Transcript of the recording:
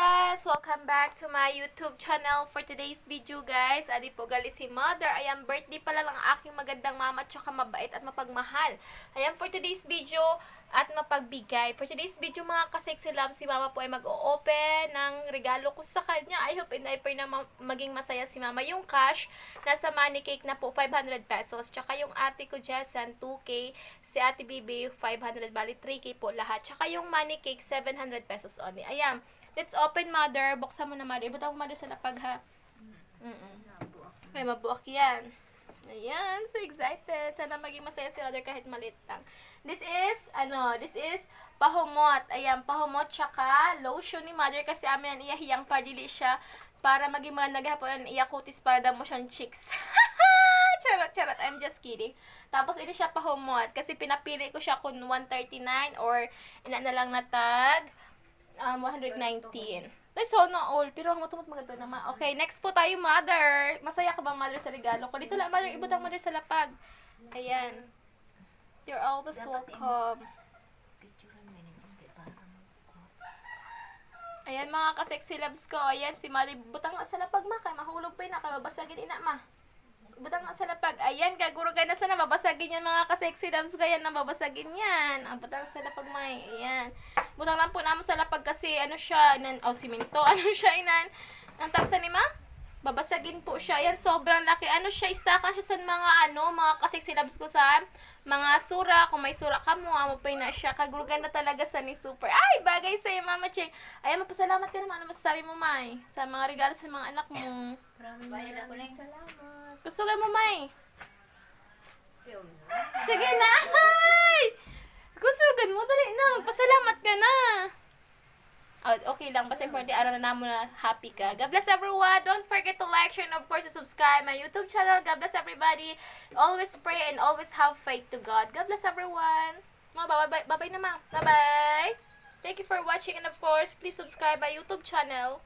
guys! Welcome back to my YouTube channel for today's video guys. Adi po gali si Mother. Ayan, birthday pala ng aking magandang mama at saka mabait at mapagmahal. Ayan, for today's video at mapagbigay. For today's video mga ka-sexy love, si mama po ay mag-o-open ng regalo ko sa kanya. I hope and I pray na maging masaya si mama. Yung cash, nasa money cake na po, 500 pesos. Tsaka yung ate ko Jessan, 2K. Si ate Bibi, 500, bali 3K po lahat. Tsaka yung money cake, 700 pesos only. Ayan. Let's open, Mother. Buksan mo na, Mother. Ibutang mo, Mother, sa lapag, ha? Ay, mabuak yan. Ayan, so excited. Sana maging masaya si Mother kahit maliit lang. This is pahumot. Ayan, pahumot tsaka lotion ni Mother kasi amin ang iyahiyang pardili siya para maging maganda gahapon ang iyakutis para damo siyang chicks. Charot. I'm just kidding. Tapos, ini siya pahumot kasi pinapili ko siya kung 139 or ina na lang natag 119. Ay, so na all. Pero ang matumot maganda naman. Okay, next po tayo, Mother. Masaya ka ba, Mother, sa regalo ko? Dito lang, Mother. Ibutang, Mother, sa lapag. Ayan. You're always welcome. Ayan, mga ka-sexy loves ko. Ayan, si Mother. Butang nga sa lapag, ma. Kaya mahulog pa yun. Kaya babasagin ina, ma. Butang nga sa lapag. Ayan, gagurugan na sana. Babasagin yan, mga ka-sexy loves ko. Ayan, babasagin yan. Ang butang sa lapag, ma. Ayan. Butang lang po naman sa lapag kasi ano siya, simento. Ano siya, inan? Ang taksa ni ma? Babasagin po siya. Ayan, sobrang laki. Ano siya, istakan siya sa mga ka-sexy loves ko sa mga sura. Kung may sura ka mo, amapay na siya. Kagurugan na talaga sa ni Super. Ay, bagay sa'yo, Mama Cheng. Ayan, mapasalamat ka naman. Ano masasabi mo, May? Sa mga regalo sa mga anak mo. Maraming salamat. Gustugan mo, May? Sige na! Ay! Gustugan mo, dali na. Magpasalamat ka na. Oh, okay lang. Basta importante, araw na mo na happy ka. God bless everyone. Don't forget to like, share, and of course, to subscribe my YouTube channel. God bless everybody. Always pray and always have faith to God. God bless everyone. Bye-bye na, ma. Bye-bye. Thank you for watching and of course, please subscribe my YouTube channel.